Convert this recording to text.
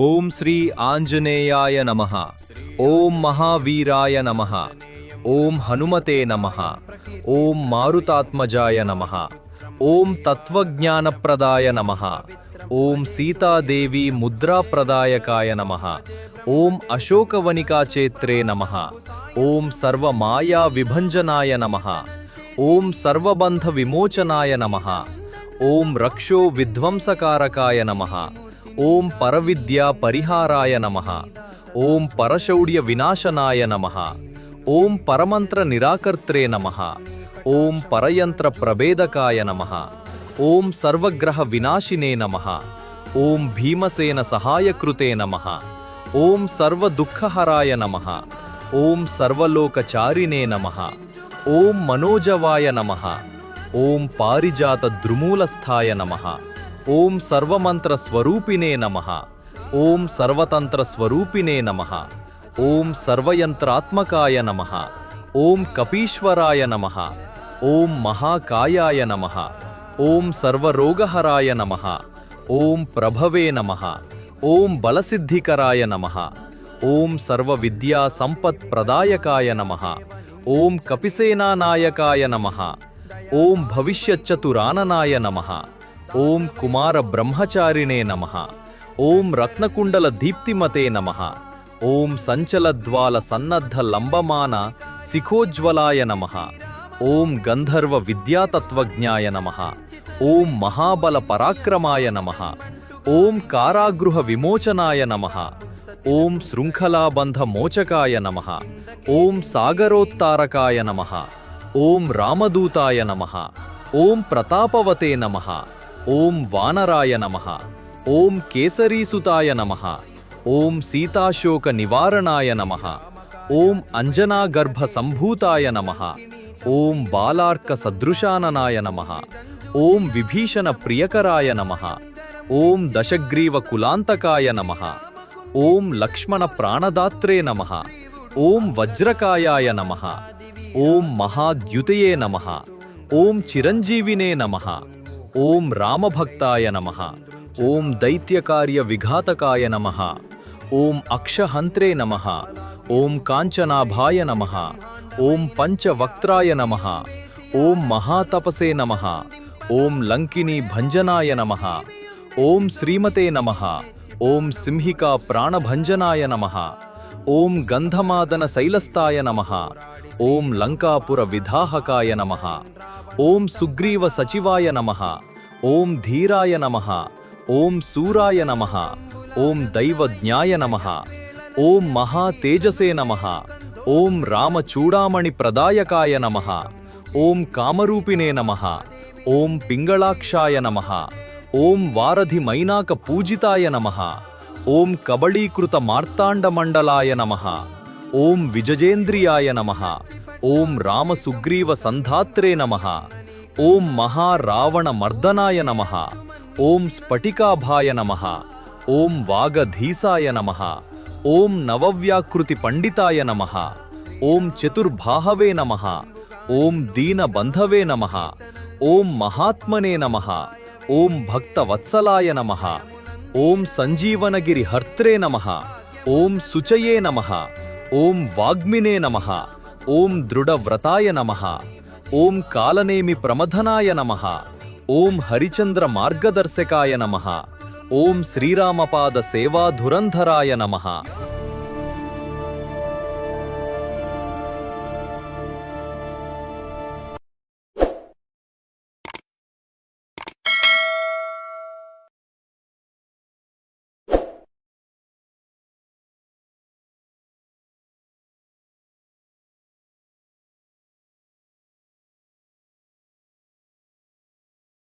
ఓం శ్రీ ఆంజనేయాయ నమః. ఓం మహావీరాయ నమః. ఓం హనుమతే నమః. ఓం మారుతాత్మజాయ నమః. ఓం తత్వజ్ఞానప్రదాయ నమః. ఓం సీతాదేవి ముద్రాప్రదాయకాయ నమః. ఓం అశోకవనికాచేత్రే నమః. ఓం సర్వమాయా విభంజనాయ నమః. ఓం సర్వబంధ విమోచనాయ నమః. ఓం రక్షో విధ్వంసకారకాయ నమః. ఓం పరవిద్యా పరిహారాయ నమః. ఓం పరశౌర్య వినాశనాయ నమః. ఓం పరమంత్ర నిరాకర్త్రే నమః. ఓం పరయంత్ర ప్రభేదకాయ నమః. ఓం సర్వగ్రహ వినాశినే నమః. ఓం భీమసేన సహాయకృతే నమః. ఓం సర్వదుఃఖహరాయ నమః. ఓం సర్వలోకచారిణే నమః. ఓం మనోజవాయ నమః. ఓం పారిజాత ద్రుమూలస్థాయ నమః. ఓం సర్వమంత్ర స్వరూపిణే నమః. ఓం సర్వతంత్ర స్వరూపిణే నమః. ఓం సర్వయంత్రాత్మకాయ నమః. ఓం కపీశ్వరాయ నమః. ఓం మహాకాయాయ నమః. ఓం సర్వరోగహరాయ నమః. ఓం ప్రభవే నమః. ఓం బలసిద్ధికరాయ నమః. ఓం సర్వవిద్యా సంపత్ ప్రదాయకాయ నమః. ఓం కపిసేనానాయకాయ నమః. ఓం భవిష్యచ్చతురాననాయ నమః. ఓం కుమార బ్రహ్మచారిణే నమః. ఓం రత్నకుండల దీప్తిమతే నమః. ఓం సంచలద్వాల సన్నద్ధ లంబమాన శిఖోజ్వలాయ నమః. ఓం గంధర్వ విద్యాతత్వజ్ఞాయ నమః. ఓం మహాబల పరాక్రమాయ నమః. ఓం కారాగృహ విమోచనాయ నమః. ఓం శృంఖలాబంధ మోచకాయ నమః. ఓం సాగరోత్తారకాయ నమః. ఓం రామదూతాయ నమః. ఓం ప్రతాపవతే నమః. ఓం వానరాయ నమః. ఓం కేసరీసుతాయ నమః. ఓం సీతాశోక నివారణాయ నమః. ఓం అంజనాగర్భ సంభూతాయ నమః. ఓం బాలార్క సదృశాననాయ నమః. ఓం విభీషణ ప్రియకరాయ నమః. ఓం దశగ్రీవ కులాంతకాయ నమః. ఓం లక్ష్మణ ప్రాణదాత్రే నమః. ఓం వజ్రకాయాయ నమః. ఓం మహాద్యుతయే నమః. ఓం చిరంజీవినే నమః. ఓం రామభక్తాయ నమః. ఓం దైత్యకార్య విఘాతకాయ నమః. ఓం అక్షహంత్రే నమః. ఓం కాంచనాభాయ నమః. ఓం పంచవక్త్రాయ నమః. ఓం మహాతపసే నమః. ఓం లంకినీ భంజనాయ నమః. ఓం శ్రీమతే నమః. ఓం సింహికా ప్రాణభంజనాయ నమః. ఓం గంధమాదన శైలస్థాయ నమః. ఓం లంకాపుర విధాహకాయ నమః. ఓం సుగ్రీవ సచివాయ నమః. ఓం ధీరాయ నమః. ఓం సూరాయ నమః. ఓం దైవజ్ఞాయ నమః. ఓం మహాతేజసే నమః. ఓం రామచూడామణి ప్రదాయకాయ నమః. ఓం కామరూపిణే నమః. ఓం పింగళాక్షాయ నమః. ఓం వారధి మైనాక పూజితాయ నమః. ఓం కబళీకృత మార్తాండమండలాయ నమః. ఓం విజజేంద్రియాయ నమః. ఓం రామసుగ్రీవ సంధాత్రే నమః. ఓం మహారావణ మర్దనాయ నమః. ఓం స్ఫటికాభాయ నమః. ఓం వాగధీసాయ నమః. ఓం నవవ్యాకృతి పండితాయ నమః. ఓం చతుర్బాహవే నమః. ఓం దీనబంధవే నమః. ఓం మహాత్మనే నమః. ఓం భక్తవత్సలాయ నమః. ఓం సంజీవనగిరి హర్త్రే నమః. ఓం శుచయే నమః. ఓం వాగ్మినే నమః. ఓం దృఢవ్రతాయ నమః. ఓం కాలనేమి ప్రమథనాయ నమః. ఓం హరిచంద్ర మార్గదర్శకాయ నమః. ఓం శ్రీరామపాద సేవాధురంధరాయ నమః.